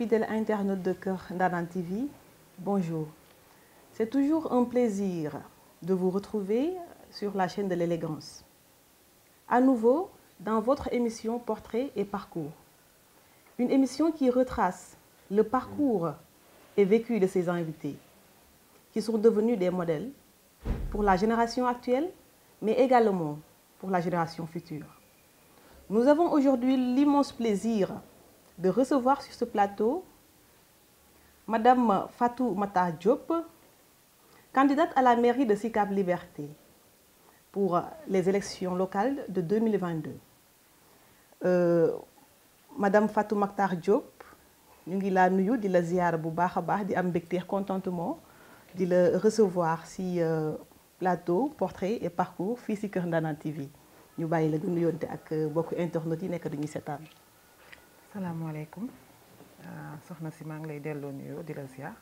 fidèles internautes de Kër Ndanane TV, bonjour. C'est toujours un plaisir de vous retrouver sur la chaîne de l'élégance. À nouveau, dans votre émission Portrait et Parcours. Une émission qui retrace le parcours et vécu de ses invités, qui sont devenus des modèles pour la génération actuelle, mais également pour la génération future. Nous avons aujourd'hui l'immense plaisir de recevoir sur ce plateau Madame Fatou Matar Diop, candidate à la mairie de Sicap Liberté pour les élections locales de 2022. Madame Fatou Matar Diop, ñu ngi la nuyu di la ziyaara bu baax a baax di am mbégte contentement di la recevoir ci plateau Portrait et Parcours fii ci Kër Ndanane TV ñu bàyyi la nga nuyoonte ak mbokku internet yi nekk duñuy seetaan. salaamaaleykum soxna si maa ngi lay delloo nuyoo di la ziar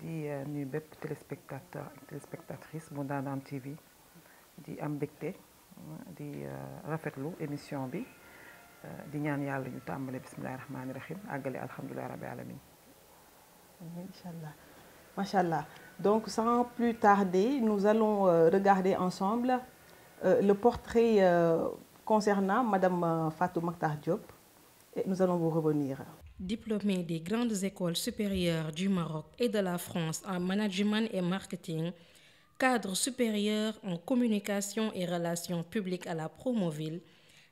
di nuyu bépp téléspectateur ak téléspectatrice bu Ndanane TV di am mbégte di rafetlu émission bi di ñaan yàlla ñu tàmbale bismillahi rahmaani rahim àggale alhamdulilah rabbi alamin. Inch'Allah. Machallah. Donc sans plus tarder, nous allons regarder ensemble le portrait concernant Madame Fatou Matar Diop et nous allons vous revenir. Diplômée des grandes écoles supérieures du Maroc et de la France en management et marketing, cadre supérieur en communication et relations publiques à la Promoville,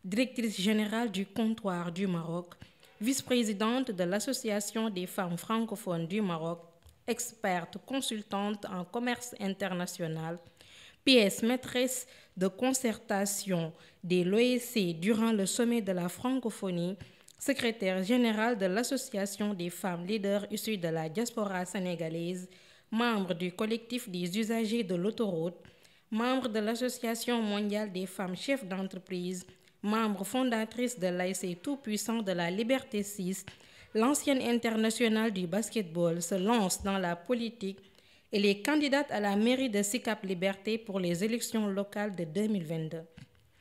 directrice générale du comptoir du Maroc, vice-présidente de l'Association des femmes francophones du Maroc, experte consultante en commerce international, pièce maîtresse de concertation de l'OEC durant le sommet de la francophonie, secrétaire générale de l'Association des femmes leaders issues de la diaspora sénégalaise, membre du collectif des usagers de l'autoroute, membre de l'Association mondiale des femmes chefs d'entreprise, membre fondatrice de l'ASC Tout-Puissant de la Liberté 6, l'ancienne internationale du basketball se lance dans la politique et est candidate à la mairie de Sicap Liberté pour les élections locales de 2022.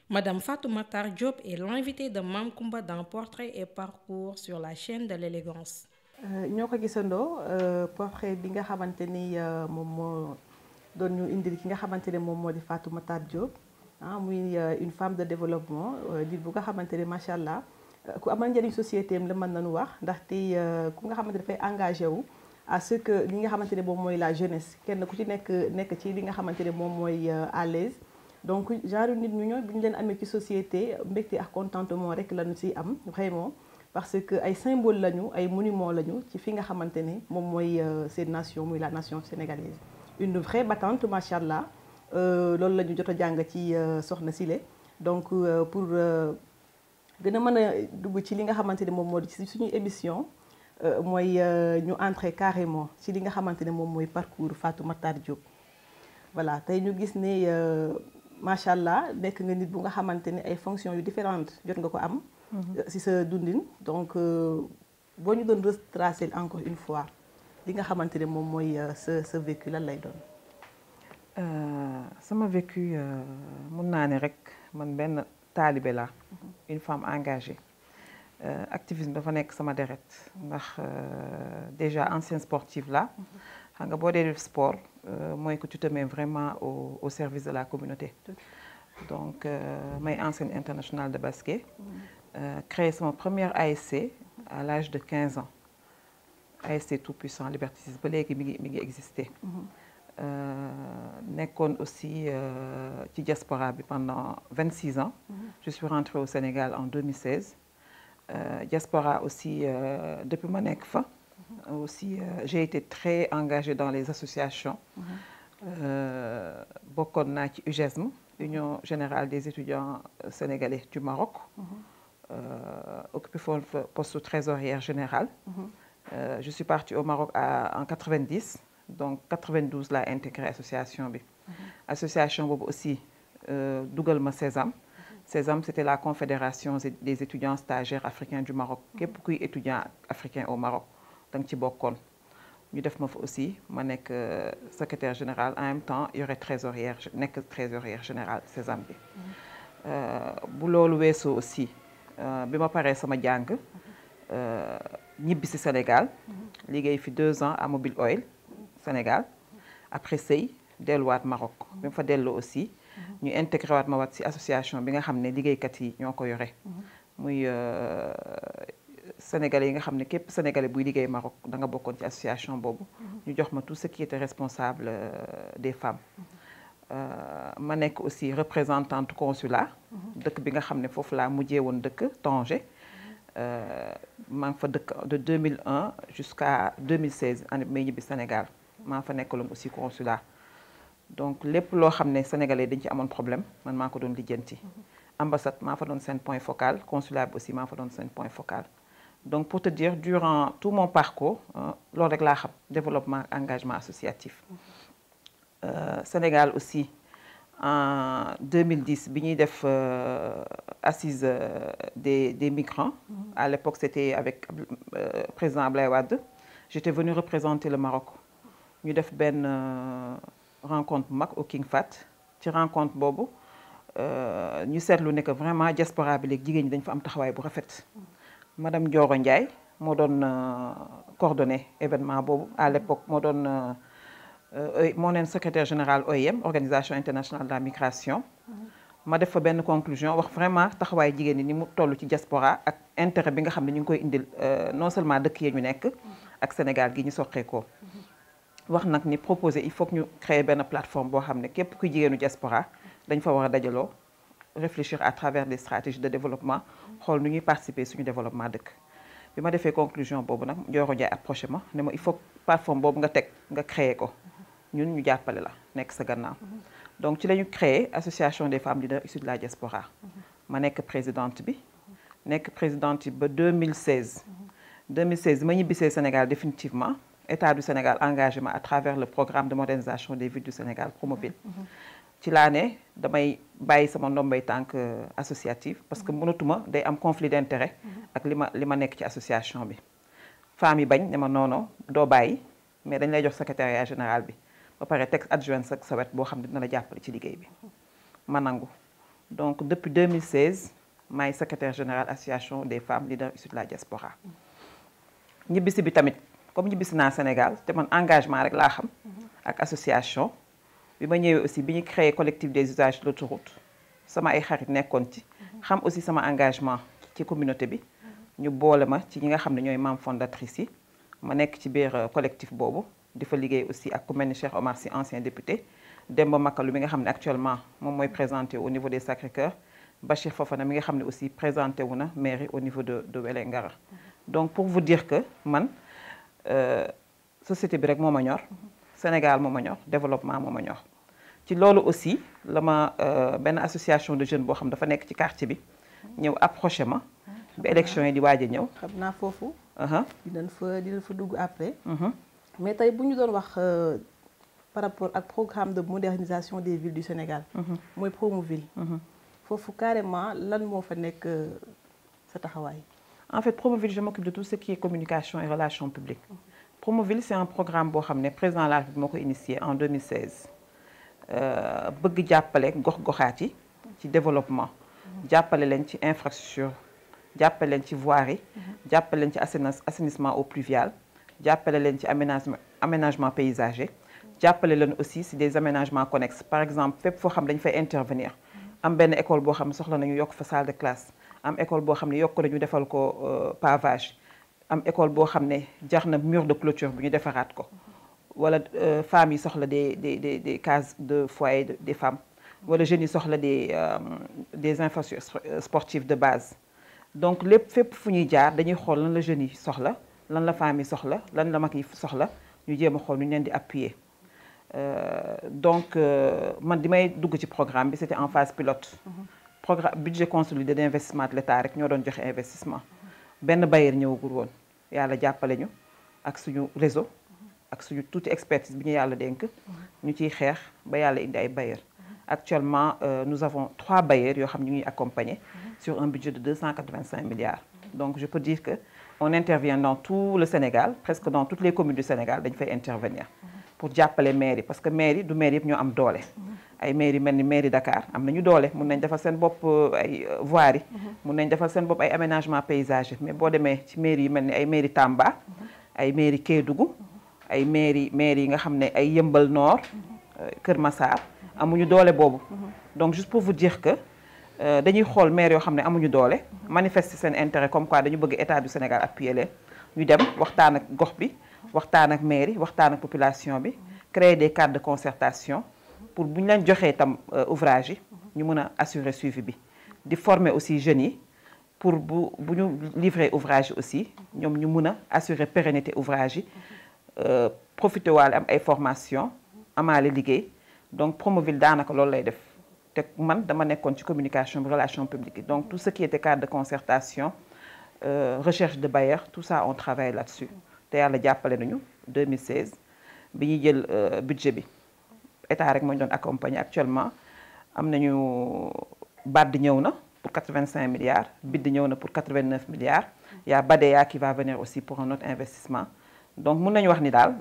Madame Fatou Matar Diop est l'invitée de Mame Coumba dans Portrait et Parcours sur la chaîne de l'élégance. ñoo ko gisandoo portrait bi nga xamante ni moom moo doon ñu indil ki nga xamante ne moom moo di Fatou Matar Diop muy une femme de développement di bu nga xamante ne macha allah ku amal njëriñ société am la mën nañu wax ndaxte ku nga xamante dafay engagé wu à ce que li nga xamante ne moom mooy la jeunesse kenn ku ci nekk ci li nga xamante ne moom mooy à l'aise donc genre nit ñu ñooy bu ñu leen amee ci société mbégte ak contentement rek lañu ci am vraiment parce que ay symbole lañu ay monument lañu ci fi nga xamante ne moom mooy cette nation muy la nation sénégalaise une vraie battante macha allah loolu la ñu jot a jàng ci soxna Sile donc pour gën a mën a dugg ci li nga xamante ne moom moo di ci suñuy émission mooy ñu entrer carrément ci li nga xamante ne moom mooy parcours Fatou Matar Diop. voilà tey ñu gis ne macha allah nekk nga nit bu nga xamante ne ay fonctions yu différentes jot nga ko am. ci sa dundin donc boo ñu doon retracer encore une fois li nga xamante ne moom mooy sa vécu lan lay doon. sama vécu mun naa ne rek man benn taalibe la une femme engagée activisme dafa nekk sama deret ndax déjà ancienne sportive la xam nga boo dee def sport mooy que tu te mets vraiment au service de la communauté donc may ancienne internationale de basket créé sama première ASC à l'âge de 15 ans ASC Tout-Puissant Liberté 6 ba léegi mi ngi existé nekkoon aussi ci diaspora bi pendant 26 ans je suis rentrée au Sénégal en 2016 diaspora aussi depuis ma nekk fa aussi j'ai été très engagée dans les associations bokkoon naa ci UGESM Union Générale des étudiants sénégalais du Maroc occupé foofu poste trésorière générale je suis partie au Maroc en 90 donc 92 laa intégré association bi association boobu aussi dugal ma Sésame c'était la confédération des étudiants stagiaires africains du Maroc képp kuy étudiant africain au Maroc da nga ci bokkoon ñu def ma fa aussi ma nekk secrétaire général en même temps yore trésorière générale Sésame bi bu loolu weesoo aussi bi ma paree sama jàng ñibbi si Sénégal liggéey fi 2 ans à Mobil Oil Sénégal après sëy delluwaat Maroc bi ma fa delloo aussi ñu intégré waat ma waat si association bi nga xam ne liggéeykat yi ñoo ko yore muy sénégalais yi nga xam ne képp sénégalais buy liggéey Maroc da nga bokkoon ci association boobu ñu jox ma tout ce qui était responsable des femmes ma nekk aussi représentante consulat dëkk bi nga xam ne foofu laa mujjee woon dëkk Tanger maa ngi fa dëkk de 2001 jusqu'à 2016 année bi may ñibbi Sénégal maa fa nekkaloon aussi consulat donc lépp loo xam ne sénégalais dañ ci amoon problème man maa ko doon lijjanti ambassade maa fa doon seen point focal consulat bi aussi maa fa doon seen point focal donc pour te dire durant tout mon parcours loolu rek laa xam développement engagement associatif Sénégal aussi en 2010 bi ñuy def assise des migrants à l'époque c'était avec président Ablaye Wade j'étais venue représenter le Maroc ñu def benn rencontre bu mag au King Fahd ci rencontre boobu ñu seetlu ne que vraiment diaspora bi léegi jigéen ñi dañ fa am taxawaay bu rafet madame Dioro Ndiaye moo doon coordonné événement boobu à l'époque moo doon moo neen secrétaire général OIM organisation internationale de la migration ma def fa benn conclusion wax vraiment taxawaay jigéen ñi ni mu toll ci diaspora ak intérêt bi nga xam ne ñu ngi koy indil non seulement dëkk yi ñu nekk ak Sénégal gi ñu soqeekoo wax nag ni proposer il faut que ñu créer benn plateforme boo xam ne képp kuy jigéenu diaspora dañ fa war a dajaloo réfléchir à travers des stratégies de développement xool nu ñuy participer suñu développement dëkk bi ma defee conclusion boobu nag Dioro Ndiaye approché ma ne ma il faut plateforme boobu nga teg nga créer ko ñun ñu jàppale la nekk sa gannaaw donc ci la ñu créé association des femmes leaders issues de la diaspora ma nekk présidente bi ba 2016 ma ñibbisee Sénégal définitivement État du Sénégal engagé ma à travers le programme de modernisation des villes du Sénégal Promoville ci laa ne damay bàyyi sama ndombay tànk associative parce que mënatuma day am conflit d'intérêt ak li ma nekk ci association bi femmes yi bañ ne ma non doo bàyyi mais dañ lay jox secrétariat général bi ba pare texte adjoint sa wet boo xam ne dina la jàppale ci liggéey bi ma nangu donc depuis 2016 maay secrétaire général association des femmes leaders issues de la diaspora ñibbisi bi tamit comme ñibbisi naa Sénégal te man engagement rek laa xam ak association bi ma ñëwee aussi bi ñu créé collectif des usagers de l'autoroute sama ay xarit nekkoon ci xam aussi sama engagement ci communauté bi ñu boole ma ci ñi nga xam ne ñooy membre fondatrice yi ma nekk ci biir collectif boobu di fa liggéey aussi ak ku mel ni Cheikh Omar Sy ancien député Demba Makalu mi nga xam ne actuellement moom mooy présenté au niveau des Sacré-Cœur Bachir Fofana mi nga xam ne aussi présenté wu na mairie au niveau de Wélingara donc pour vous dire que man société bi rek moo ma ñor Sénégal moo ma ñor développement moo ma ñor ci loolu aussi la ma benn association de jeunes boo xam dafa nekk ci quartier bi ñëw approché ma ba élection yi di waaj a ñëw. xam naa foofu. dinañ fa dugg après. mais tey bu ñu doon wax par rapport ak programme de modernisation des villes du Sénégal. mooy Promoville. foofu carrément lan moo fa nekk sa taxawaay. En fait Promoville je m'occupe de tout ce qui est communication et relations publiques. Promoville c'est un programme boo xam ne président de la République moo ko initié en 2016 bëgg jàppale gox-goxaat yi ci développement jàppale leen ci infrastructure jàppale leen ci voirie jàppale leen ci assainissement eau pluviale jàppale leen ci aménagement paysager jàppale leen aussi si des aménagements connexes par exemple fépp foo xam dañu fay intervenir am benn école boo xam ne soxla nañu yokk fa salle de classe am école boo xam ne yokk nañu defal ko pavage am école boo xam ne jar na mur de clôture bu ñu defaraat ko wala femmes yi soxla des cases de foyer des femmes wala jeunes yi soxla des infrastructures sportives de base donc lépp fépp fu ñuy jaar dañuy xool lan la jeunes yi soxla lan la femmes yi soxla lan la mag yi soxla ñu jéem a xool ñu leen di appuyer donc man di may dugg ci programme bi c'était en phase pilote programme budget consolidé d'investissement de l'État rek ñoo doon joxe investissement benn bailleur ñëwagul woon yàlla jàppale ñu ak suñu réseau ak suñu tuuti expertise bi ñu yàlla dénk ñu ciy xeex ba yàlla indi ay bailleurs actuellement nous avons 3 bailleurs yoo xam ñu ngi accompagner sur un budget de 285 milliards donc je peux dire que on intervient dans tout le Sénégal presque dans toutes les communes du Sénégal dañ fay intervenir pour jàppale maire yi parce que maire yi du maire yëpp ñoo am doole ay mairie mel ni mairie Dakar am nañu doole mun nañ defal seen bopp ay voirie mun nañ defal seen bopp ay aménagement paysager mais boo demee ci mairie yi mel ni ay mairie Tamba ay mairie Kédougou ay mairie yi nga xam ne ay Yëmbal Nord Kër Massar amuñu doole boobu donc juste pour vous dire que dañuy xool maire yoo xam ne amuñu doole manifester seen intérêt comme quoi dañu bëgg état du Sénégal appuyer leen ñu dem waxtaan ak gox bi waxtaan ak mairie waxtaan ak population bi créer des cadres de concertation pour bu ñu leen joxee tam ouvrage yi ñu mën a assurer suivi bi di former aussi jeunes yi pour bu ñu livrer ouvrage yi aussi ñoom ñu mën a assurer pérennité ouvrage yi profiter waale am ay formation amaale liggéey donc Promoville daanaka loolu lay def te man dama nekkoon ci communication relation publique donc tout ce qui était cadre de concertation recherche de bailleurs tout ça on travaille là-dessus te yàlla jàppale nañu 2016 bi ñuy jël budget bi état rek moo ñu doon accompagner actuellement am nañu BAD ñëw na pour 85 milliards BID ñëw na pour 89 milliards y a Badea qui va venir aussi pour un autre investissement donc mun nañu wax ni daal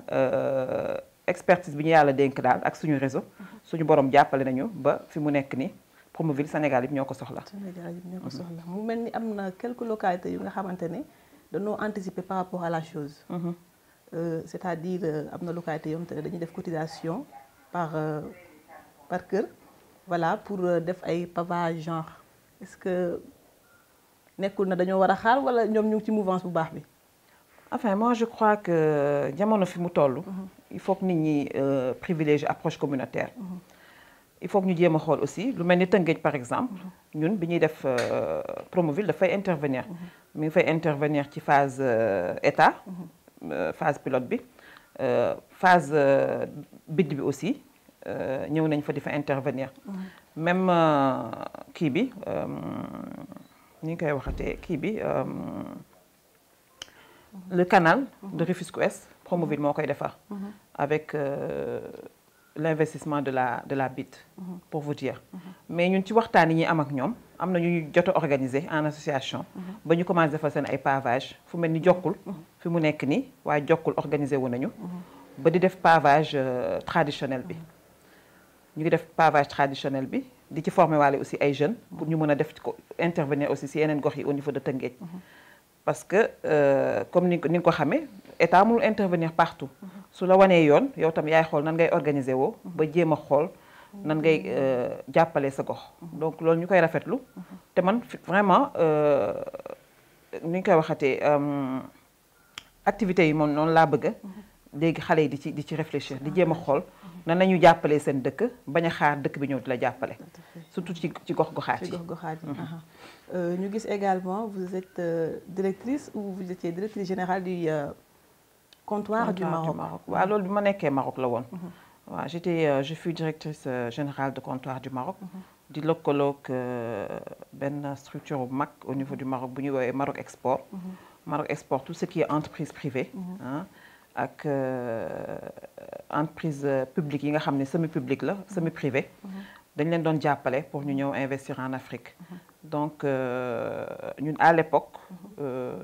expertise bi ñu yàlla dénk daal ak suñu réseau suñu borom jàppale nañu ba fi mu nekk ni Promoville Sénégal yëpp ñoo ko soxla. Sénégal yëpp ñoo ko soxla mu mel ni am na quelques localités yu nga xamante ne dañoo anticiper par rapport à la chose. C'est-à-dire am na localité yoo xamante ne dañuy def cotisation par kër voilà pour def ay pavage genre est-ce que nekkul na dañoo war a xaar wala ñoom ñu ngi ci mouvance bu baax bi. Enfin moi je crois que jamono fi mu toll. il faut que nit ñi privilégier approche communautaire. il faut que ñu jéem a xool aussi lu mel ni Tëngéej par exemple ñun bi ñuy def Promoville dafay intervenir. mi ngi fay intervenir ci phase état. phase pilote bi phase BID bi aussi ñëw nañ fa di fa intervenir. même kii bi ni ñu koy waxatee kii bi. le canal de Rufisque Ouest Promoville moo koy defar avec l'investissement de la BID pour vous dire mais ñun ci waxtaan yi ñuy am ak ñoom am na ñu jot a organiser en association ba ñu commencé defar seen ay pavage fu mel ni Jokkul fi mu nekk nii waaye Jokkul organiser wu nañu ba di def pavage traditionnel bi ñu ngi def pavage traditionnel bi di ci former waale aussi ay jeunes pour ñu mën a def intervenir aussi si yeneen gox yi au niveau de Tëngéej parce que comme ni nga ko xamee état mënul intervenir partout su la wanee yoon yow tam yaay xool nan ngay organiser woo ba jéem a xool nan ngay jàppale sa gox donc loolu ñu koy rafetlu te man vraiment ni ñu koy waxatee activités yi moom noonu laa bëgg léegi xale yi di ci réfléchir di jéem a xool nan nañu jàppale seen dëkk bañ a xaar dëkk bi ñëw di la jàppale surtout ci gox-goxaat yi ñu gis également vous êtes directrice ou vous étiez directrice générale du comptoir du Maroc. waaw loolu bi ma nekkee Maroc la woon. waaw je fus directrice générale de comptoir du Maroc. di lëkkaloog benn structure bu mag au niveau du Maroc bu ñuy woowee Maroc Export. Maroc Export tout ce qui est entreprise privée. ak entreprise publique yi nga xam ne semi publique la semi privé. dañ leen doon jàppale pour ñu ñëw investir en Afrique. donc ñun à l'époque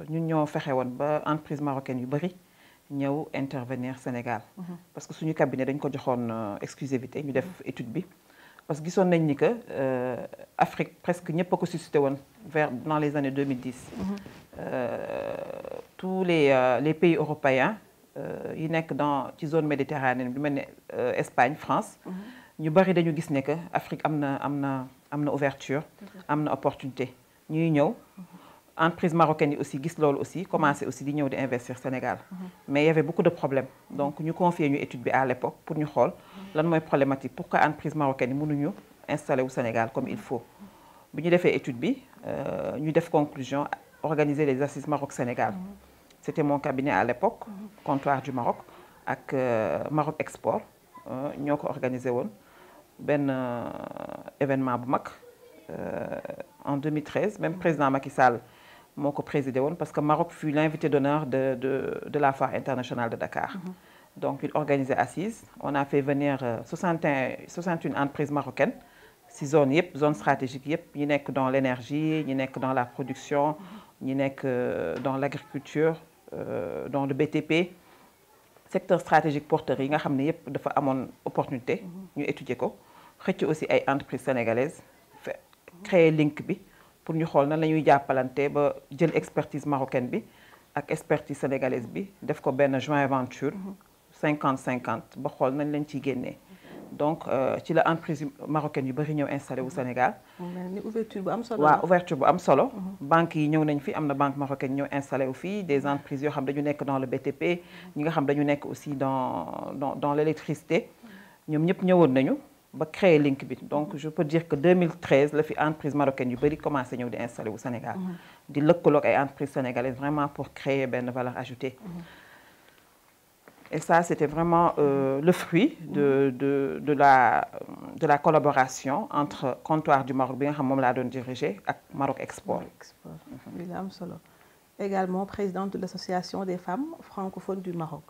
ñun ñoo fexe woon ba entreprise marocaine yu bari ñëw intervenir Sénégal. parce que suñu cabinet dañ ko joxoon exclusivité ñu def étude bi. parce que gisoon nañ ni que Afrique presque ñëpp a ko suscité woon dans les années 2010. tous les pays européens yi nekk ci zone méditerranéenne bi mel ne Espagne France. ñu bari dañu gis ne que Afrique am na ouverture am na opportunité ñuy ñëw entreprise marocaine yi aussi gis loolu aussi commencé aussi di ñëw di investir Sénégal mais il y avait beaucoup de problèmes donc ñu confier ñu étude bi à l'époque pour ñu xool lan mooy problématique pourquoi entreprise marocaine yi mënuñu installé wu Sénégal comme il faut bi ñu defee étude bi ñu def conclusion organiser les assises Maroc-Sénégal c'était mon cabinet à l'époque comptoir du Maroc ak Maroc Export ñoo ko organisé woon benn événement bu mag en 2013 même président Macky Sall moo ko présidé woon parce que Maroc fut l'invité d'honneur de la foire internationale de Dakar. donc il organisait assise on a fait venir 61 entreprises marocaines si zone yëpp zone stratégique yëpp ñi nekk dans l'énergie ñi nekk dans la production ñi nekk dans l'agriculture dans le BTP secteur stratégique porteur yi nga xam ne yëpp dafa amoon opportunité ñu étudier ko xëcc aussi ay entreprises sénégalaises créer link bi pour ñu xool nan la ñuy jàppalante ba jël expertise marocaine bi ak expertise sénégalaise bi def ko benn joint venture 50-50 ba xool nañ leen ciy génnee donc ci la entreprise marocaine yu bëri ñëw installé wu Sénégal. ni ouverture bu am solo. waaw ouverture bu am solo. banques yi ñëw nañ fi am na banque marocaine ñëw installé wu fii des entreprises yoo xam dañu nekk dans le BTP ñi nga xam dañu nekk aussi dans l'électricité ñoom ñëpp ñëwoon nañu ba créer link bi donc je peux dire que 2013 la fi entreprise marocaine yu bëri commencé ñëw di installé wu Sénégal. di lëkkaloog ay entreprises sénégalaises vraiment pour créer benn valeur ajoutée. Et ça, c'était vraiment le fruit de la collaboration entre Comptoir du Maroc, bien que l'a dirigé, et Maroc Export. Également présidente de l'association des femmes francophones du Maroc.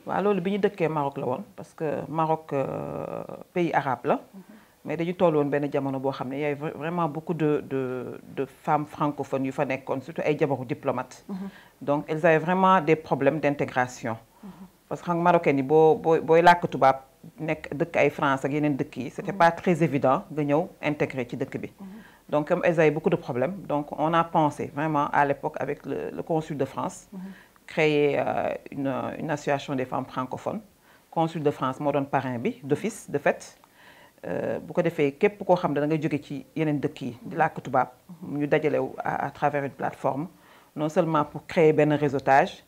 Voilà, le pays Maroc parce que Maroc pays arabe là, mais dañu tolloon benn jamono boo xam ne y avait vraiment beaucoup de femmes francophones yu fa nekkoon surtout ay jabaru diplomates. Donc elles avaient vraiment des problèmes d'intégration. Parce que les Marocains, si vous làkk tubaab nekk dëkk ay France ak yeneen dëkk yi c'était pas très évident de ñëw intégrer ci dëkk bi. Donc comme elles avaient beaucoup de problèmes, donc on a pensé vraiment à l'époque avec le consul de France créer une association des femmes francophones. Consul de France moo doon parrain bi d'office de fait bu ko defee képp koo xam ne da nga jóge ci yeneen dëkk yi di làkk tubaab ñu dajale à travers une plateforme non seulement pour créer benn réseautage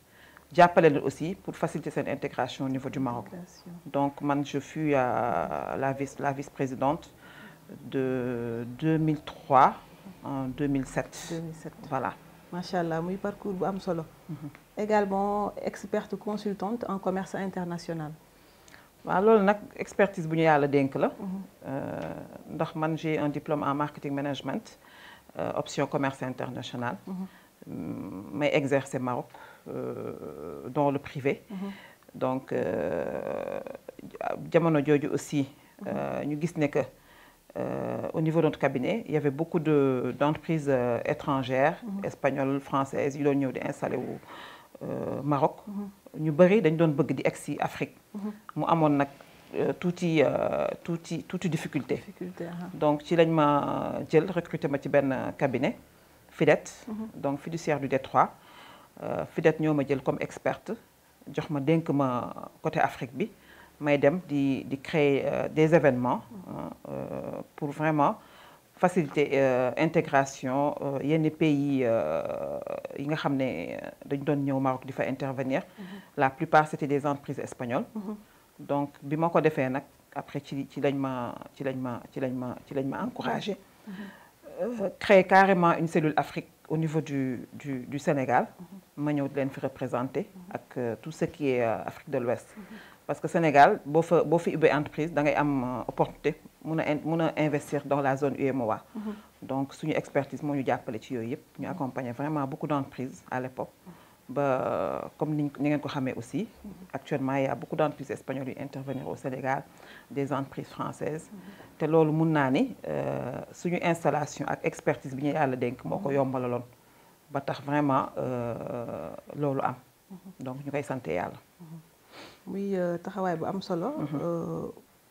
j'appelle aussi pour faciliter cette intégration au niveau du Maroc. Donc, moi, je fus la vice-présidente de 2003 en 2007. Voilà. Machallah, mon parcours bu am solo. Également experte consultante en commerce international. Alors, une expertise bu ñu yàlla dénk la. Ndax man j'ai un diplôme en marketing management, option commerce international. Mais exercer Maroc. Dans le privé. Donc jamono jooju aussi ñu gis ne que au niveau de notre cabinet il y avait beaucoup d'entreprises étrangères espagnoles françaises yu doon ñëw di installé wu Maroc ñu bëri dañ doon bëgg di egsi Afrique mu amoon nag tuuti difficulté donc ci lañ ma jël recruter ma ci benn cabinet FIDET donc fiduciaire du Détroit FIDET ñoo ma jël comme experte jox ma dénk ma côté Afrique bi may dem di créer des événements pour vraiment faciliter intégration yenn pays yi nga xam ne dañu doon ñëw Maroc di fa intervenir la plupart c'était des entreprises espagnoles donc bi ma ko defee nag après ci lañ ma encouragé créer carrément une cellule Afrique au niveau du Sénégal ma ñëw di leen fi représenter ak tout ce qui est Afrique de l'Ouest parce que Sénégal boo fi ubbee entreprise da ngay am opportunité mun a investir dans la zone UEMOA donc suñu expertise moo ñu jàppale ci yooyu yëpp ñu accompagner vraiment beaucoup d'entreprises à l'époque ba comme ni ngeen ko xamee aussi actuellement il y a beaucoup d'entreprises espagnoles yu intervenir au Sénégal des entreprises françaises te loolu mun naa ni suñu installation ak expertise bi ñu yàlla dénk moo ko yombalaloon ba tax vraiment loolu am donc ñu koy sant yàlla. muy taxawaay bu am solo.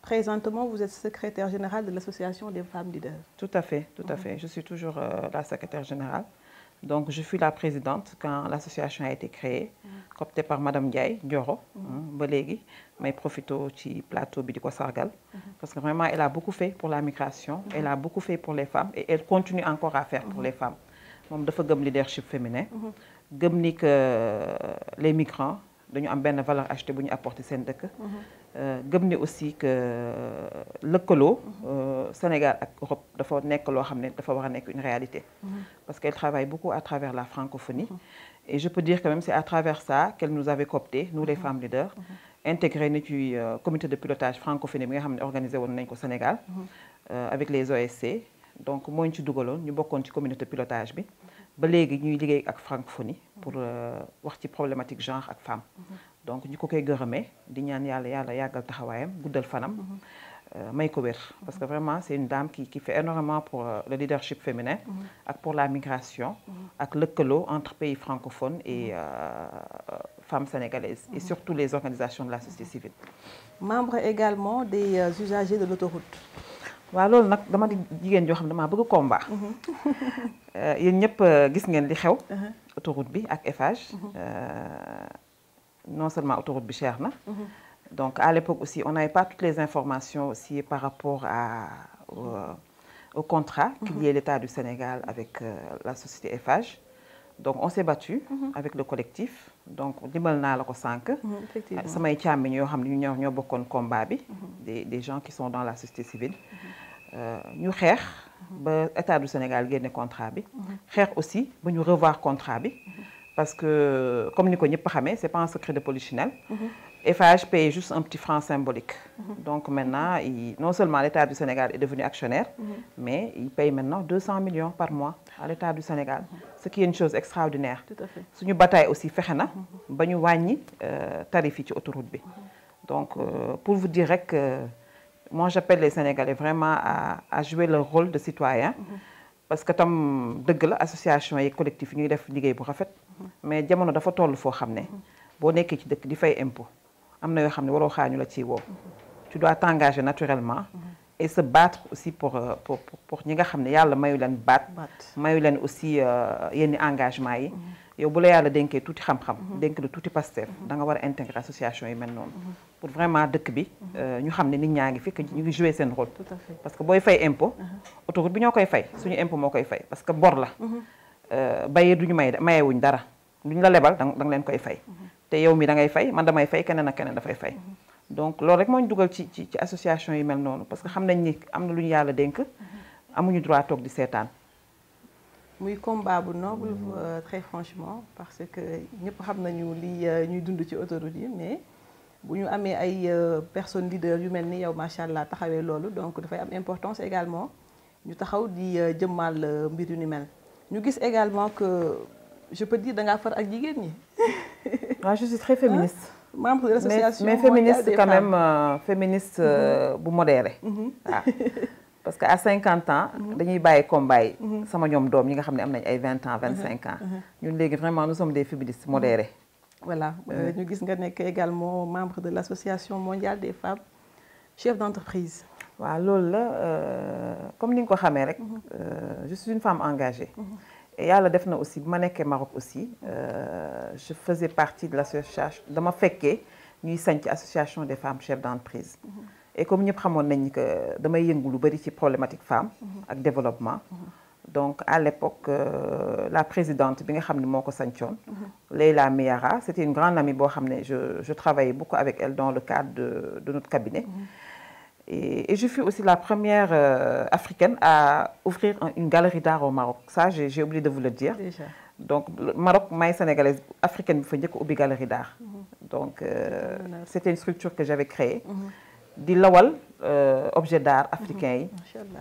Présentement vous êtes secrétaire générale de l'association des femmes leaders. Tout à fait. Je suis toujours la secrétaire générale. Donc je fus la présidente quand l'association a été créée, cooptée par Madame Ndiaye Dioro, ba léegi may profito ci plateau bi di ko sargal parce que vraiment elle a beaucoup fait pour la migration, elle a beaucoup fait pour les femmes et elle continue encore à faire pour les femmes. Moom dafa gëm leadership féminin, gëm ni que les migrants dañu am benn valeur ajoutée bu ñu apporter seen dëkk. gëm ni aussi que lëkkaloo Sénégal ak Europe dafa nekk loo xam ne dafa war a nekk une réalité parce qu'elle travaille beaucoup à travers la francophonie et je peux dire que même c'est à travers ça qu'elle nous avait coopté nous les femmes leaders intégré na ci comité de pilotage francophonie bi nga xam ne organisé woon nañ ko Sénégal avec les OSC donc moo ñu ci dugaloon ñu bokkoon ci communauté pilotage bi ba léegi ñuy liggéey ak francophonie pour wax ci problématique genre ak femme donc ñu ko koy gërëmee di ñaan yàlla yàggal taxawaayam guddal fanam may ko wér parce que vraiment c'est une dame qui fait énormément pour le leadership féminin ak pour la migration ak lëkkaloo entre pays francophones et femmes sénégalaises et surtout les organisations de la société civile. Membre également des usagers de l'autoroute. waaw loolu nag dama di jigéen joo xam damaa bëgg combat. yéen ñëpp gis ngeen li xew. autoroute bi ak Eiffage. non seulement autoroute bi cher na. Donc à l'époque aussi on n'avait pas toutes les informations aussi par rapport au contrat qu'il liait l'État du Sénégal avec la société Eiffage. Donc on s'est battu avec le collectif. Donc dimbal naa la ko sànq. Effectivement samay càmmiñ yoo xam ne ñoo bokkoon combat bi. des gens qui sont dans la société civile. ñu xeex ba État du Sénégal génne contrat bi. xeex aussi ba ñu revoir contrat bi. parce que comme ni ko ñëpp xamee c'est pas un secret de polichinelle. Eiffage paye juste un petit franc symbolique. Donc maintenant, non seulement l'État du Sénégal est devenu actionnaire, mais il paye maintenant 200 millions par mois à l'État du Sénégal. Ce qui est une chose extraordinaire. Tout à fait. Suñu bataille aussi fexe na ba ñu wàññi tarif yi ci autoroute bi. Donc pour vous dire rek moi j'appelle les Sénégalais vraiment à jouer leur rôle de citoyen. Parce que tam dëgg la association yi collectif yi ñuy def liggéey bu rafet. Mais jamono dafa toll foo xam ne boo nekkee ci dëkk di fay impôt. am na yoo xam ne waroo xaañu la ciy woo. tu dois t'engager naturellement. et se battre aussi pour ñi nga xam ne yàlla mayu leen baat. mayu leen aussi yenn engagement yi. yow bu la yàlla dénkee tuuti xam-xam. dénk la tuuti Pastef da nga war a intégrer association yi mel noonu. pour vraiment dëkk bi ñu xam ne nit ñaa ngi fi que ñu ngi jouer seen rôle. Tout à fait. parce que booy fay impôt. autoroute bi ñoo koy fay suñu impôt moo koy fay parce que bor la. bayee duñu mayewuñ dara duñu la lebal da nga leen koy fay. te yow mi da ngay fay man damay fay keneen ak keneen dafay fay. donc loolu rek moo ñu dugal ci association yi mel noonu parce que xam nañ ni am na lu ñu yàlla dénk. amuñu droit toog di seetaan. muy combat bu noble très franchement parce que ñëpp xam nañu li ñuy dund ci autoroute yi mais bu ñu amee ay personnes leaders yu mel ni yow macha allah taxawee loolu donc dafay am importance également ñu taxaw di jëmmal mbir yu ni mel ñu gis également que je peux dire da ngaa far ak jigéen ñi. Ah, je suis très féministe. Membre de l'association mais féministe quand même féministe bu modéré. Parce que à 50 ans dañuy bàyyi combat yi sama ñoom doom yi nga xam ne am nañ ay 20 ans 25 ans ñun léegi vraiment nous sommes des féministes modérés. Voilà ñu gis nga nekk également membre de l'association mondiale des femmes chefs d'entreprise. waaw loolu la comme ni nga ko xamee rek je suis une femme engagée. et yàlla def na aussi bu ma nekkee Maroc aussi je faisais partie de l'association dama fekkee ñuy sanc association des femmes chefs d'entreprise. et comme ñëpp xamoon nañ que damay yëngu lu bari ci problématique femme ak développement. donc à l'époque la présidente bi nga xam ne moo ko sancoon Leila Miyara c'était une grande amie boo xam ne je travaillais beaucoup avec elle dans le cadre de notre cabinet. Et je fus aussi la première africaine à ouvrir une galerie d'art au Maroc. Ça, j'ai oublié de vous le dire. Déjà. Donc, le Maroc, maïs sénégalaise africaine, il faut dire qu'au galerie d'art. Donc, c'était une structure que j'avais créée. Di lawal objet d'art africain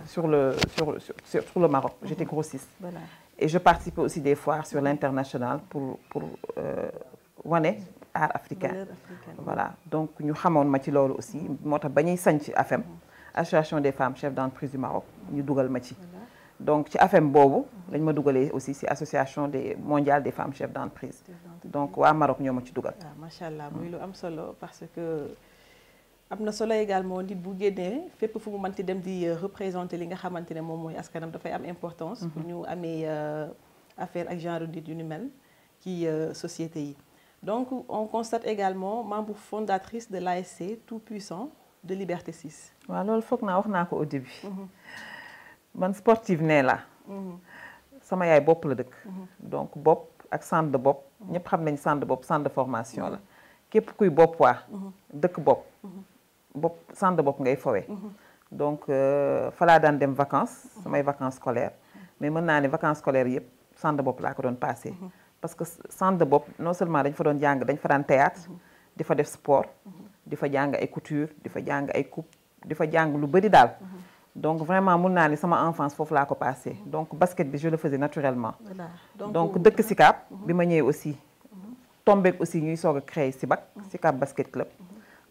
sur le Maroc. J'étais grossiste. Voilà. Et je participais aussi des foires sur l'international pour wane art africain. Voilà. Donc ñu xamoon ma ci loolu aussi moo tax ba ñuy sanc AFEM association des femmes chefs d'entreprise du Maroc ñu dugal ma ci. donc ci AFEM boobu lañ ma dugalee aussi ci association mondiale des femmes chefs d'entreprise. donc waa Maroc ñoo ma ci dugal. waaw macha allah muy lu am solo parce que am na solo également nit bu génnee fépp fu mu mënti dem di représenter li nga xamante ne moom mooy askanam dafay am importance. pour ñu amee affaire ak genre nit yu ni mel ci société yi. Donc, on constate également membre fondatrice de l'ASC Tout-Puissant de Liberté 6. waaw loolu foog naa wax naa ko au début. man sportive nee la. sama yaay bopp la dëkk. donc bopp ak centre de bopp. ñëpp xam nañ centre de bopp centre de formation la. képp kuy bopp waa. dëkk bopp. bopp centre de bopp ngay fowee. donc fa laa daan dem vacances. samay vacances scolaires. mais mën naa ne vacances scolaires yëpp centre de bopp laa ko doon passé. parce que centre de bopp non seulement dañ fa doon jàng dañ fa daan théâtre di fa def sport di fa jàng ay couture di fa jàng ay coupe di fa jàng lu bari daal donc vraiment mun naa ni sama enfance foofu laa ko passé donc basket bi je le faisais naturellement donc dëkk Sicap bi ma ñëwee aussi tombeek aussi ñuy soog a créer Sicap basket club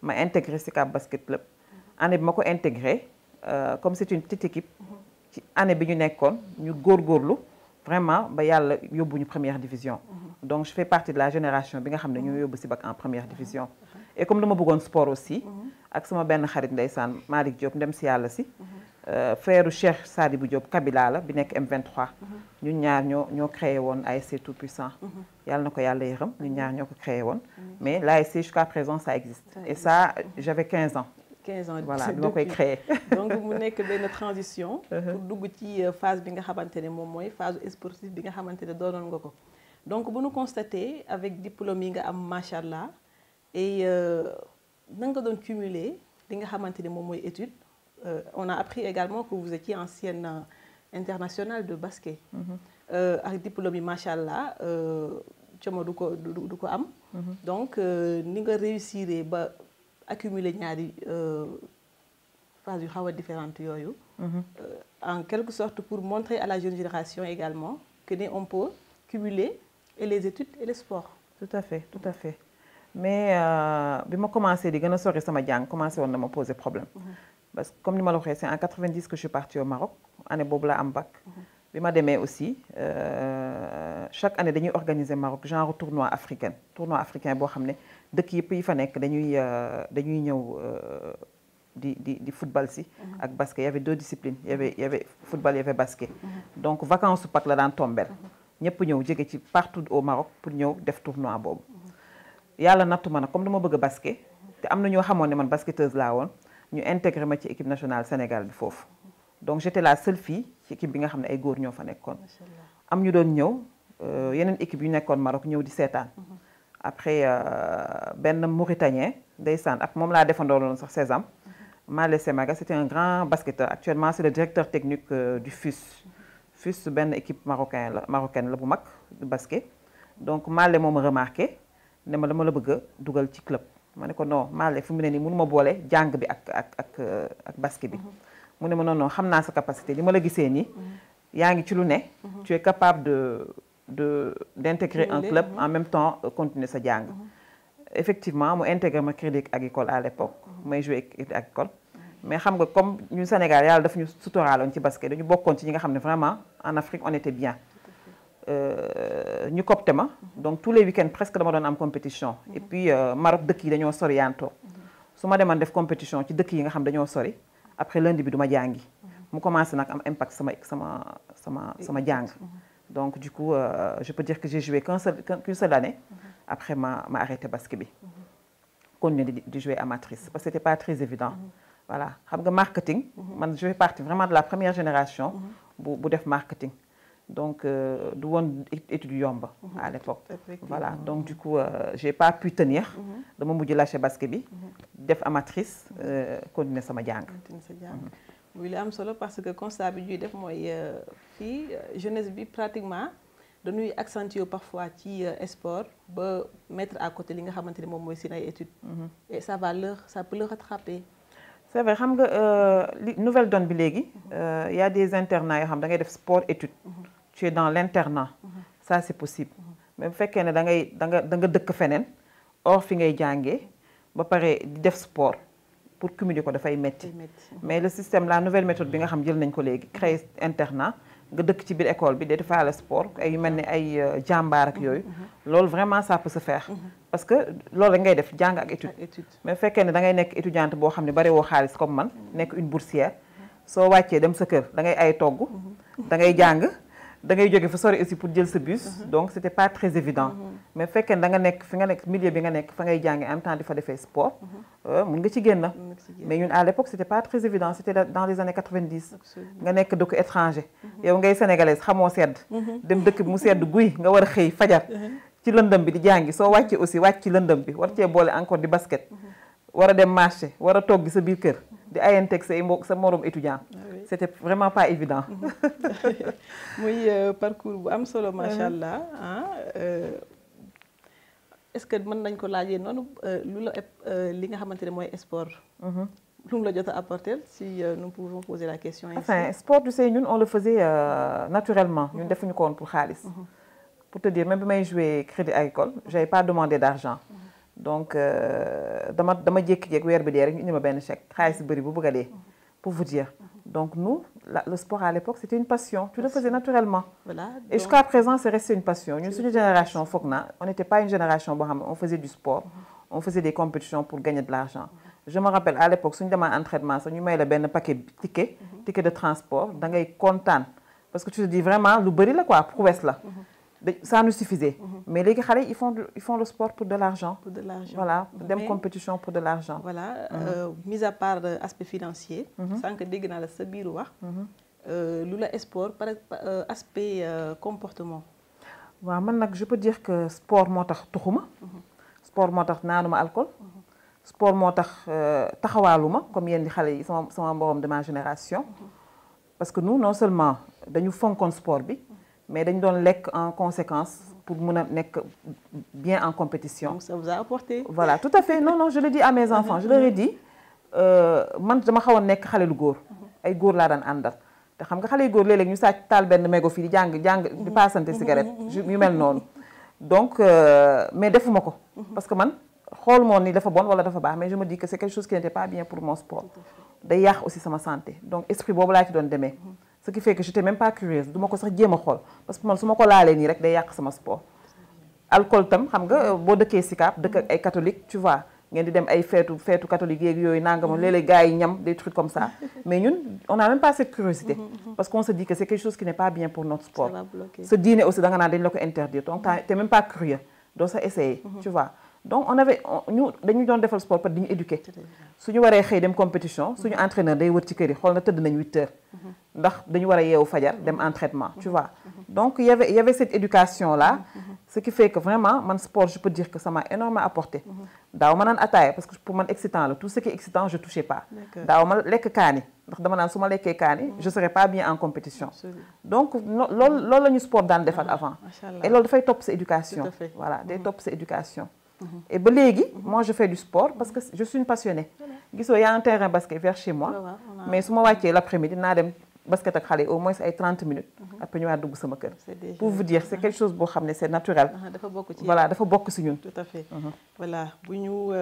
ma intégré Sicap basket club année bi ma ko intégré comme c'est une petite équipe ci année bi ñu nekkoon ñu góorgóorlu vraiment ba yàlla yóbbuñu première division. donc je fais partie de la génération bi nga xam ne ñoo yóbbu Sibac en première division. et comme dama bëggoon sport aussi. ak sama benn xarit ndeysaan Malick Diop ndem si yàlla si. frère Cheikh Sadibou Diop Kabila la bi nekk M23 ñun ñaar ñoo créé woon ASC Tout Puissant yàlla na ko yàlla yërëm ñun ñaar ñoo ko créé woon mais l'ASC jusqu'à présent ça existe et ça j'avais 15 ans 15 ans voilà bi ma koy créé donc mu nekk benn transition pour dugg ci phase bi nga xamante ne moom mooy phase sportive bi nga xamante ne doonoon nga ko donc bu ñu constaté avec diplôme yi nga am macha allah et na nga doon cumuler li nga xamante ne moom mooy étude on a appris également que vous étiez ancienne internationale de basket ak diplôme yi macha allah coomo du ko am donc ni nga réussir ba accumuler ñaari phase yu xaw a différentes yooyu en quelque sorte pour montrer à la jeune génération également que ne on peut cumuler et les études et le sport. Tout à fait mais bi ma commencé di gën a sori sama jàng commencé woon na ma poser problème parce que comme ni ma la waxee c'est en 90 que je suis partie au Maroc année boobu la am bac bi ma demee aussi chaque année dañuy organiser Maroc genre tournoi africain boo xam ne dëkk yëpp yi fa nekk dañuy ñëw di football si ak basket il y avait deux disciplines il y avait football il y avait basket donc vacances su Pâques la daan tombel ñëpp ñëw jóge ci partout au Maroc pour ñëw def tournoi boobu yàlla nattu ma nag comme dama bëgg a basket te am na ñoo xamoon ne man basketteuse laa woon ñu intégré ma ci équipe nationale Sénégal bi foofu donc j'étais la seule fille ci équipe bi nga xam ne ay góor ñoo fa nekkoon am ñu doon ñëw yeneen équipe yu nekkoon Maroc ñëw di seetaan après benn Mauritanien ndeysaan ak moom laa defandoo loon sax Sésame Malé Semaga c'était un grand basketteur actuellement c'est le directeur technique du FUS benn équipe marocaine la bu mag du basket donc Malé moo ma remarqué ne ma dama la bëgg a dugal ci club ma ne ko non Malé fu mu ne nii mënu ma boole jàng bi ak basket bi mu ne ma non xam naa sa capacité li ma la gisee nii yaa ngi ci lu ne tu es capable d'intégrer un club en même temps continuer sa jàng effectivement mu intégré ma Crédit Agricole à l'époque may joué Crédit Agricole mais xam nga comme ñu Sénégal yàlla daf ñu suturaaloon ci basket dañu bokkoon ci ñi nga xam ne vraiment en Afrique on était bien ñu copté ma donc tous les week-ends presque dama doon am compétition et puis Maroc dëkk yi dañoo sori yantoo su ma demoon def compétition ci dëkk yi nga xam dañoo sori après lundi bi du ma jàngi mu commencé nag am impact sama jàng donc du coup je peux dire que j'ai joué qu'une seule année après ma arrêté basket bi continuer di jouer amatrice parce que c'était pas très évident voilà xam nga marketing man je fais partie vraiment de la première génération bu def marketing donc du woon étude yomb à l'époque voilà donc du coup j'ai pas pu tenir dama mujj lâché basket bi def amatrice continuer sama jàng muy li am solo parce que constat bi ñuy def mooy fii jeunesse bi pratiquement dañuy accentuer parfois ci sport ba mettre à côté li nga xamante ne moom mooy seen ay études et ça peut leur rattraper. C'est vrai xam nga li nouvelle donne bi léegi y a des internats yoo xam da ngay def sport études tu es dans l'internat ça c'est possible mais bu fekkee ne da nga dëkk feneen or fi ngay jàngee ba pare di def sport pour cumuler ko dafay metti mais le système la nouvelle méthode bi nga xam jël nañ ko léegi créer internat nga dëkk ci biir école bi di defaale sport ay yu mel ni ay jàmbaar ak yooyu loolu vraiment ça peut se faire parce que loolu rek ngay def jàng ak étude mais fekkee ne da ngay nekk étudiante boo xam ne bari woo xaalis comme man nekk une boursière soo wàccee dem sa kër da ngay ay togg da ngay jàng da ngay jóge fa sori aussi pour jël sa bus donc c'était pas très évident mais fekkee ne da nga nekk fi nga nekk milieu bi nga nekk fa ngay jànge en même temps di fa defee sport mun nga ci génn mais ñun à l'époque c'était pas très évident c'était dans les années 90 nga nekk dëkk étranger yow ngay sénégalaise xamoo sedd dem dëkk bi mu sedd guy nga war a xëy fajar ci lëndëm bi di jàngi soo wàccee aussi wàcc ci lëndëm bi war cee boole encore di basket war a dem marché war a togg sa biir kër di ayanteeg sa morom étudiant c'était vraiment pas évident muy parcours bu am solo macha allah est-ce que mën nañ ko laajee noonu lu la li nga xamante ne mooy sport lu mu la jot a apporter si nous pouvons poser la question ici. Enfin sport tu sais ñun on le faisait naturellement ñun defuñu ko woon pour xaalis pour te dire même bi may jouer Crédit Agricole j'avais pas demandé d'argent donc dama jékki-jékki weer bi dee rek ñu indi ma benn chèque xaalis bëri bu bëgg a dee pour vous dire donc nous le sport à l'époque c'était une passion tu le faisais naturellement voilà et jusqu'à présent c'est resté une passion ñun suñu génération foog na on n'était pas une génération boo xam ne on faisait du sport on faisait des compétitions pour gagner de l'argent je me rappelle à l'époque suñu demee entraînement sax ñu may la benn paquet ticket de transport da ngay kontaan parce que tu te dis vraiment lu bëri la quoi prouesse la ça nous suffisait mais léegi xale ils font le sport pour de l'argent voilà dem compétition pour de l'argent voilà mis à part aspect financier sànq dégg naa la sa biir wax lu la sport par aspect comportement waaw man nag je peux dire que sport moo tax tuxuma sport moo tax naanuma alcool sport moo tax taxawaaluma comme yéen di xale yi sama mborom de ma génération parce que nous non seulement dañu fonkoon sport bi mais dañu doon lekk en conséquence pour mën a nekk bien en compétition. Donc ça vous a apporté. Voilà tout à fait non je le dis à mes enfants je leur ai dit man dama xawoon nekk xale lu góor ay góor laa daan àndal te xam nga xale yu góor léeg-léeg ñu sàcc taal benn mégo fii di jàng di paasante cigarette yu mel noonu donc mais defuma ko parce que man xool moon ni dafa bon wala dafa baax mais je me dis que c'est quelque chose qui n'était pas bien pour mon sport day yàq aussi sama santé donc esprit boobu laa ci doon demee ce qui fait que j'étais même pas curieuse du ma ko sax jéem a xool parce que man su ma ko laalee nii rek day yàq sama sport alcool tam xam nga boo dëkkee Sicap dëkk ak ay catholique tu vois ngeen di dem ay feetu catholique yeeg yooyu nangam léeg-léeg gars yi ñam des trucs comme ça mais ñun on n'a même pas cette curiosité parce qu'on se dit que c'est quelque chose qui n'est pas bien pour notre sport ce dîner aussi da nga naan dañ la ko interdire donc t'es même pas curieux doo sa essayer tu vois donc dañu doon defal sport parce que dañu éduquer suñu waree xëy dem compétition suñu entraîneur day wër ci kër yi xool na tëdd nañ 8 heures ndax dañu war a yeewu fajar dem entraînement tu vois donc il y avait cette éducation là ce qui fait que vraiment man sport je peux dire que ça m'a énormément apporté daaw ma naan ataaya parce que pour man excitant la tout ce qui est excitant je touchais pas daaw ma lekk kaani ndax dama naan su ma lekkee kaani je serais pas bien en compétition donc loolu la ñu sport daan defal avant et loolu dafay topp sa éducation voilà day topp sa éducation et ba léegi moi je fais du sport parce que je suis une passionnée gisoo y a un terrain basket vers chez moi mais su ma wàccee l'après-midi dinaa dem basket ak xale au moins ay 30 minutes après ñu waa dugg sama kër pour vous dire c'est quelque chose boo xam ne c'est naturel voilà dafa bokk ci ñun tout à fait voilà bu ñu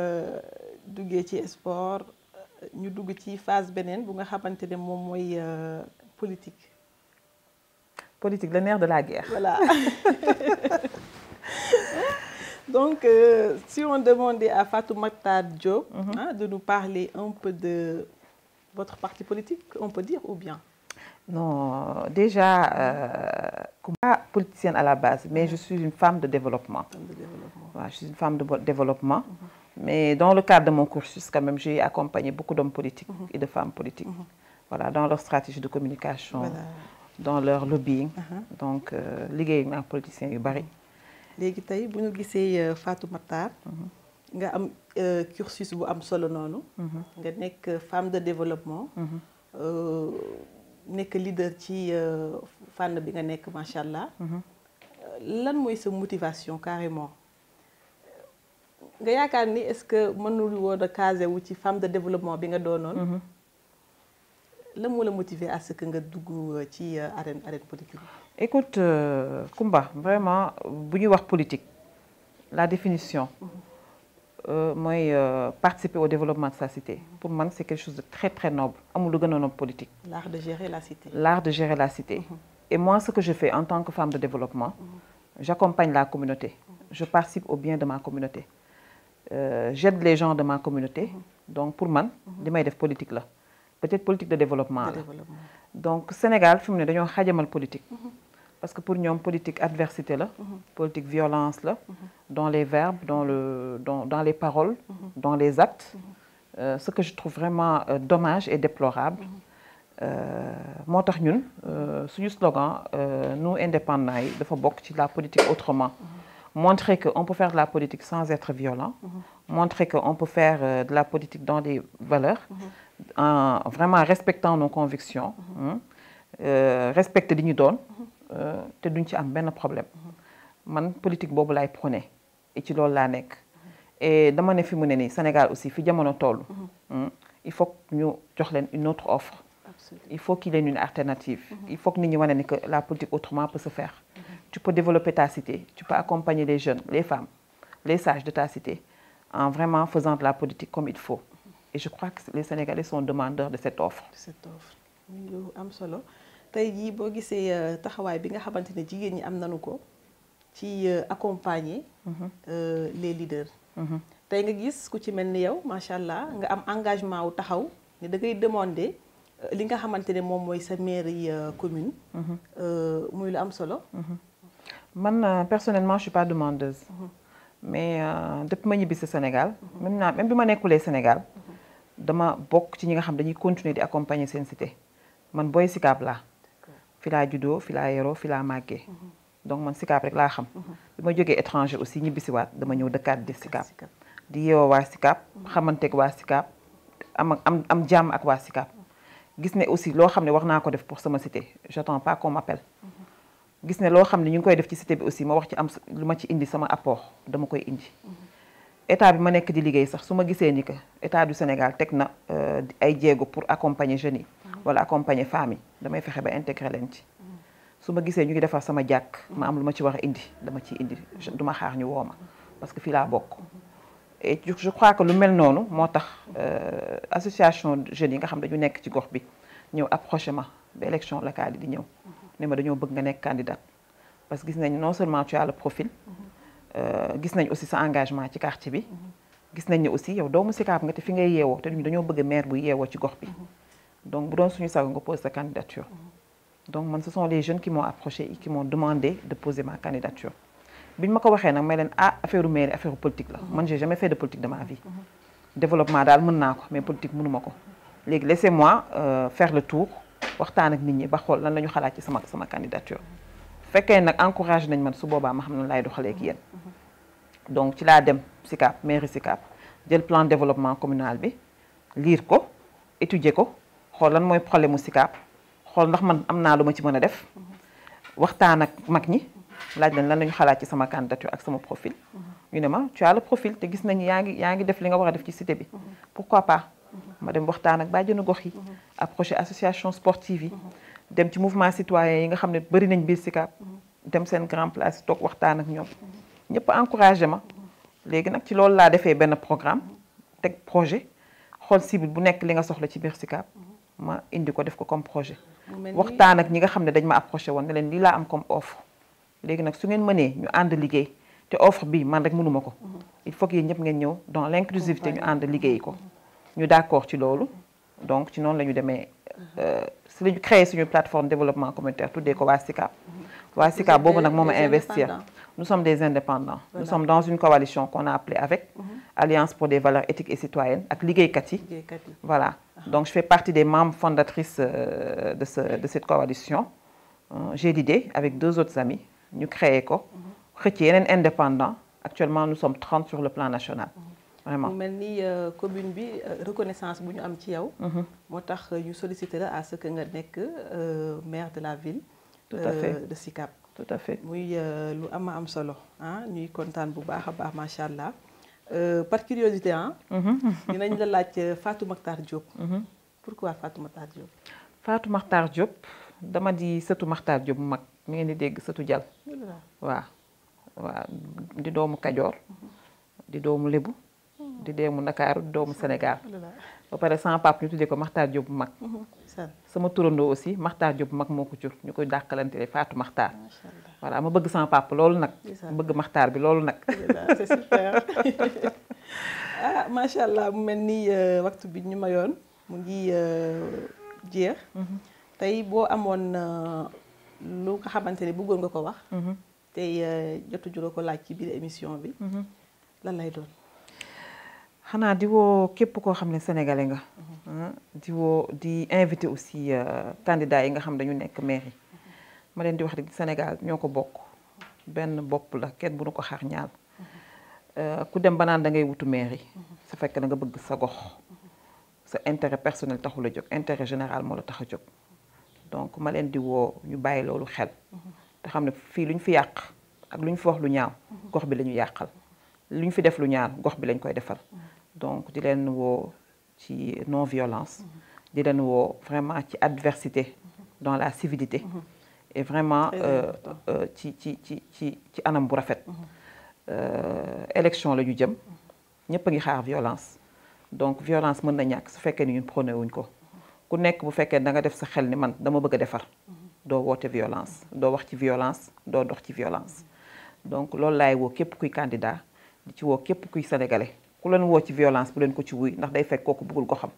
duggee ci sport ñu dugg ci phase beneen bu nga xamante ne moom mooy politique le nerf de la guerre voilà donc si on demandait à Fatoumata Diop de nous parler un peu de votre parti politique on peut dire ou bien non déjà pas politicienne à la base mais je suis une femme de développement je suis une femme de développement mais dans le cadre de mon cursus quand même j'ai accompagné beaucoup d'hommes politiques et de femmes politiques voilà dans leur stratégie de communication dans leur lobbying donc liggéey ak politiciens yu bari léegi tey bu ñu gisee Fatoumata nga am cursus bu am solo noonu nga nekk femme de développement nekk leader ci fànn bi nga nekk macha allah lan mooy sa motivation carrément nga yaakaar ni est-ce que mënul woon a casé wu ci femme de développement bi nga doonoon lan moo la motiver à ce que nga dugg ci arène politique écoute Koumba vraiment bu ñuy wax politique la définition mooy participer au développement de sa cité pour man c'est quelque chose de très très noble amul lu gën a noble politique l'art de gérer la cité et moi ce que je fais en tant que femme de développement j'accompagne la communauté je participe au bien de ma communauté j'aide les gens de ma communauté donc pour man li may def politique la peut-être politique de développement la donc Sénégal fi mu ne dañoo xajamal politique parce que pour ñoom politique adversité la politique violence la dans les verbes dans les paroles dans les actes ce que je trouve vraiment dommage et déplorable moo tax ñun suñu slogan nous indépendants yi dafa bokk ci la politique autrement montrer que on peut faire de la politique sans être violent montrer que on peut faire de la politique dans des valeurs en vraiment respectant nos convictions respecter li ñu doon te duñ ci am benn problème man politique boobu laay prôné et ci loolu laa nekk et dama ne fi mu ne nii Sénégal aussi fi jamono toll il faut que ñu jox leen une autre offre il faut qu'il y ait une alternative il faut que nit ñi wane ni que la politique autrement peut se faire tu peux développer ta cité tu peux accompagner les jeunes les femmes les sages de ta cité en vraiment faisant de la politique comme il faut et je crois que les Sénégalais sont demandeurs de cette offre lu am solo tey jii boo gisee taxawaay bi nga xamante ne jigéen ñi am nañu ko ci accompagner les leaders tey nga gis ku ci mel ni yow macha allah nga am engagement wu taxaw ne da ngay demander li nga xamante ne moom mooy sa mairie commune. muy lu am solo. man personnellement je suis pas demandeuse. mais depuis ma ñibbi si Sénégal. même bi ma nekkulee Sénégal. dama bokk ci ñi nga xam dañuy continuer di accompagner seen cité. man booy Sicap laa. fi laa juddoo fi laa yeroo fi laa màggee. donc man Sicap rek laa xam. bi ma jógee étranger aussi ñibbisiwaat dama ñëw dëkkaat di Sicap. di yeewoo waa Sicap xamanteeg waa Sicap am jàmm ak waa Sicap. gis ne aussi loo xam ne wax naa ko def pour sama cité j'attends pas qu'on m'appelle. gis ne loo xam ne ñu ngi koy def ci cité bi aussi ma wax ci am lu ma ci indi sama apport dama koy indi. état bi ma nekk di liggéey sax su ma gisee ni que état du Sénégal teg na ay jéego pour accompagner jeunes yi. wala accompagner femmes yi damay fexe ba intégrer leen ci. su ma gisee ñu ngi defar sama jàkk ma am lu ma ci war a indi dama ciy indi du ma xaar ñu woo ma parce que fii laa bokk. et je crois que lu mel noonu moo tax association jeunes yi nga xam dañu nekk ci gox bi ñëw approché ma ba élection locale yi di ñëw. ne ma dañoo bëgg nga nekk candidate parce que gis nañ non seulement tu as le profil. gis nañ aussi sa engagement ci quartier bi. gis nañ ne aussi yow doomu Sicap nga te fi ngay yeewoo te dañoo bëgg maire bu yeewoo ci gox bi. donc bu doon suñu sago nga pose sa candidature. donc man ce sont les jeunes qui m'ont approché et qui m'ont demandé de poser ma candidature. biñ ma ko waxee nag may leen affaire mairie affaire politique la. man j'ai jamais fait de politique de ma vie. développement daal mën naa ko mais politique mënuma ko. léegi laissez-moi faire le tour waxtaan ak nit ñi ba xool lan la ñu xalaat ci sama candidature. fekkee nag encouragé nañ man su boobaa ma xam ne laay doxalee ak yéen. donc ci laa dem Sicap mairie Sicap jël plan de développement communal bi lire ko étudier ko xool lan mooy problème mu Sicap xool ndax man am naa lu ma ci mën a def. waxtaan ak mag ñi laaj leen lan la ñu xalaat ci sama candidature ak sama profil. ñu ne ma tu as le profil te gis nañu yaa ngi def li nga war a def ci cité bi. pourquoi pas. ma dem waxtaan ak bàjjenu gox yi. approché association sportive yi. dem ci mouvement citoyen yi nga xam ne bëri nañ biir Sicap. dem seen grand place toog waxtaan ak ñoom. ñëpp encouragé ma. léegi nag ci loolu laa defee benn programme teg projet xool cible bu nekk li nga soxla ci biir Sicap. ma indi ko def ko comme projet. waxtaan ak ñi nga xam ne dañ ma approché woon ne leen lii laa am comme offre. léegi nag su ngeen mënee ñu ànd liggéey te offre bi man rek mënuma ko. il faut que yéen ñëpp ngeen ñëw dans l'inclusivité ñu ànd liggéey ko. ñu d'accord ci loolu donc ci noonu la ñu demee si la ñu créé suñu plateforme développement communautaire tuddee ko waa Sicap. waa Sicap boobu nag moo ma investir. nous sommes des indépendants. Voilà. Nous sommes dans une coalition qu'on a appelée avec Alliance pour des valeurs éthiques et citoyennes ak liggéeykat yi. Voilà donc je fais partie des membres fondatrices de cette coalition. J'ai l'idée avec 2 autres amis ñu créé ko xëcc yeneen indépendants actuellement nous sommes 30 sur le plan national. Vraiment. mu mel ni commune bi reconnaissance bu ñu am ci yow. moo tax ñu sollicité la à ce que nga nekk maire de la ville. Tout à fait. De Sicap. Tout à fait. muy lu am solo ñuy kontaan bu baax a baax macha allah par curiosité dinañ la laaj Fatou Mactar Diop. pourquoi Fatou Mactar Diop. Fatou Mactar Diop dama di sëtu Mactar Diop bu mag mi ngeen di dégg sëtu Jal. waaw di doomu Kajoor. di doomu Lébu. di doomu Ndakaaru di doomu Sénégal. ba pare sama papa ñu tuddee ko Mactar Diop bu mag. sama turandoo aussi Mactar Diop bu mag moo ko jur ñu koy dàkkalante Fatou Mactar. voilà ma bëgg sama papa loolu nag. bëgg Mactar bi loolu nag. c'est super macha allah mu mel ni waxtu bi ñu mayoon mu ngi jeex. tey boo amoon lu nga xamante ne bëggoon nga ko wax. tey jotuñu la ko laaj ci biir émission bi. lan lay doon. xanaa di woo képp koo xam ne sénégalais nga. di invité aussi candidats yi nga xam dañu nekk mairie. ma leen di wax rek Sénégal ñoo ko bokk benn bopp la kenn bu nu ko xar ñaar ku dem ba naan da ngay wutu mairie. su fekkee da nga bëgg sa gox. sa intérêt personnel taxul a jóg intérêt général moo la tax a jóg. donc ma leen di woo ñu bàyyi loolu xel. te xam ne fii lu ñu fi yàq ak lu ñu fi wax lu ñaaw. gox bi la ñu yàqal. lu ñu fi def lu ñaaw gox bi lañ koy defal. donc di leen woo ci non violence. di leen woo vraiment ci adversité dans la civilité. et vraiment ci anam bu rafet. élection la ñu jëm ñëpp a ngi xaar violence. donc violence mën na ñàkk su fekkee ni ñun prôné wuñ ko. ku nekk bu fekkee da nga def sa xel ni man dama bëgg a defar. doo woote violence doo wax ci violence doo dox ci violence. donc loolu laay woo képp kuy candidat di ci woo képp kuy sénégalais ku leen woo ci violence bu leen ko ci wuy ndax day fekk kooku bëggul ko xam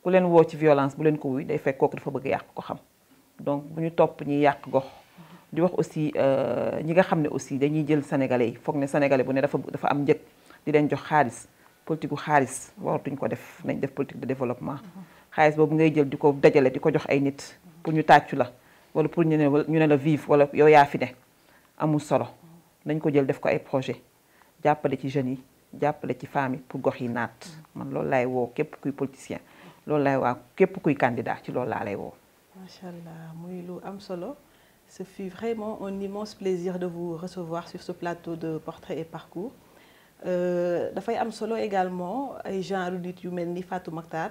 ku leen woo ci violence bu leen ko wuy day fekk kooku dafa bëgg yàq ko xam donc bu ñu topp ñi yàq gox di wax aussi ñi nga xam ne aussi dañuy jël sénégalais yi foog ne sénégalais bu ne dafa am njëg di leen jox xaalis politique gu xaalis waratuñ ko def nañ def politique de développement xaalis boobu ngay jël di ko dajale di ko jox ay nit pour ñu tàccu la wala pour ñu ne la vive wala yow yaa fi ne amul solo nañ ko jël def ko ay projet jàppale ci jeunes yi jàppale ci femmes yi pour gox yi naat man loolu laay woo képp kuy politicien loolu laay waa képp kuy candidat ci loolu laa lay woo. macha allah muy lu am solo. Ce fut vraiment un immense plaisir de vous recevoir sur ce plateau de Portrait et Parcours. Dafay am solo également ay genre nit yu mel ni Fatou Mactar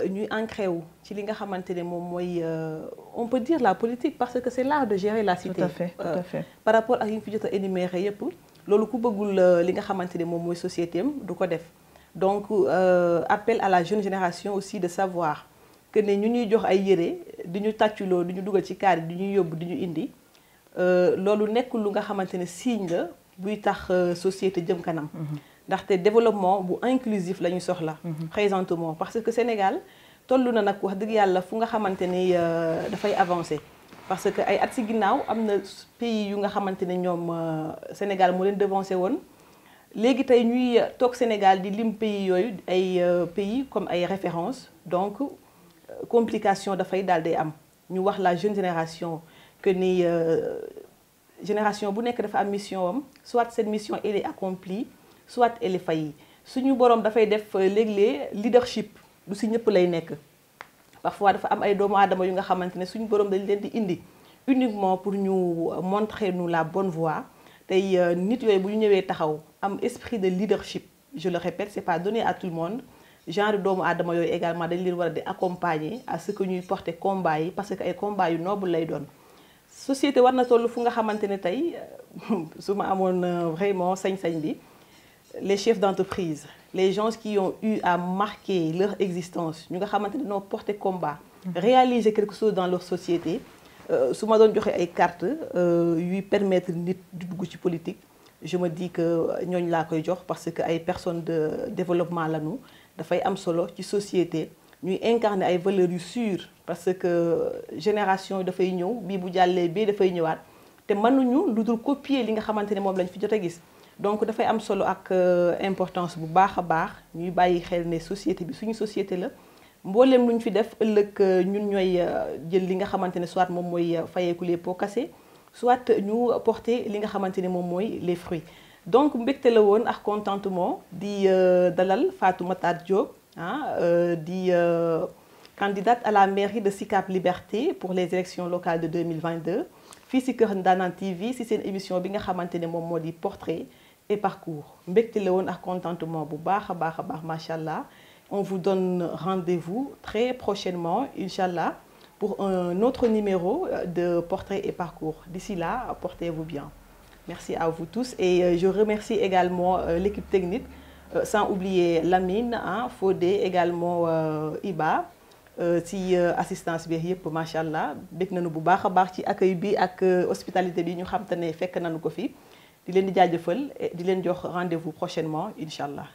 ñuy ancré wu ci li nga xamante ne moom mooy on peut dire la politique parce que c'est l'art de gérer la cité. Tout à fait, tout à fait. Par rapport ak yi ñu fi jot a énuméré yëpp loolu ku bëggul li nga xamante ne moom mooy société am du ko def donc appel à la jeune génération aussi de savoir que ne ñu ñuy jox ay yére di ñu tàcculoo di ñu dugal ci kaar yi di ñu yóbbu di ñu indi loolu nekkul lu nga xamante ne signe la buy tax société jëm kanam. ndaxte développement bu inclusif la ñu soxla. présentement parce que Sénégal toll na nag wax dëgg yàlla fu nga xamante ni dafay avancer. parce que ay at si ginnaaw am na pays yu nga xamante ne ñoom Sénégal moo leen devancé woon léegi tey ñuy toog Sénégal di lim pays yooyu ay pays comme ay références donc. complication dafay daal day am ñu wax la jeune génération que ni génération bu nekk dafa am mission am soit cette mission elle est accomplie soit elle est faillie suñu borom dafay def léeg-léeg leadership du si ñëpp lay nekk parfois dafa am ay doomu aadama yu nga xamante ne suñu borom dañ leen di indi uniquement pour ñu montrer nous la bonne voie tey nit yooyu bu ñu ñëwee taxaw am esprit de leadership je le répète c'est pas donné à tout le monde genre doomu aadama yooyu également dañ leen war a di accompagner à ce que ñuy porter combat yi parce que ay combat yu noble lay doon société war na toll fu nga xamante ne tey su ma amoon vraiment sañ-sañ bi les chefs d'entreprise les gens qui ont eu à marquer leur existence ñu nga xamante ne noo porter combat réaliser quelque chose dans leur société su ma doon joxe ay cartes yuy permettre nit di dugg ci politique je me dis que ñooñu laa koy jox parce que ay personnes de développement lañu dafay am solo ci société ñuy incarner ay valeurs yu sûres parce que génération yi dafay ñëw bii bu jàllee bii dafay ñëwaat te mënuñu lu dul copier li nga xamante ne moom lañ fi jot a gis donc dafay am solo ak importance bu baax a baax ñuy bàyyi xel ne société bi suñu société la mbooleem lu ñu fi def ëllëg ñun ñooy jël li nga xamante ne soit moom mooy fayeeku les pots cassés soit ñu porter li nga xamante ne moom mooy les fruits donc mbégte la woon ak contentement di dalal Fatou Mactar Diop di candidate à la mairie de Sicap Liberté pour les élections locales de 2022 fii si Kër Ndanane TV si seen émission bi nga xamante ne moom moo di Portrait et Parcours mbégte la woon ak contentement bu baax a baax macha allah on vous donne rendez-vous très prochainement incha allah pour un autre numéro de Portrait et Parcours d'ici là portez-vous bien. Merci à vous tous et je remercie également l'équipe technique sans oublier Lamine Fodé également Iba ci assistance bi yëpp macha allah bég nañu bu baax a baax ci accueil bi ak hospitalité bi ñu xam te ne fekk nañu ko fi di leen di jaajëfal di leen jox rendez-vous prochainement incha allah.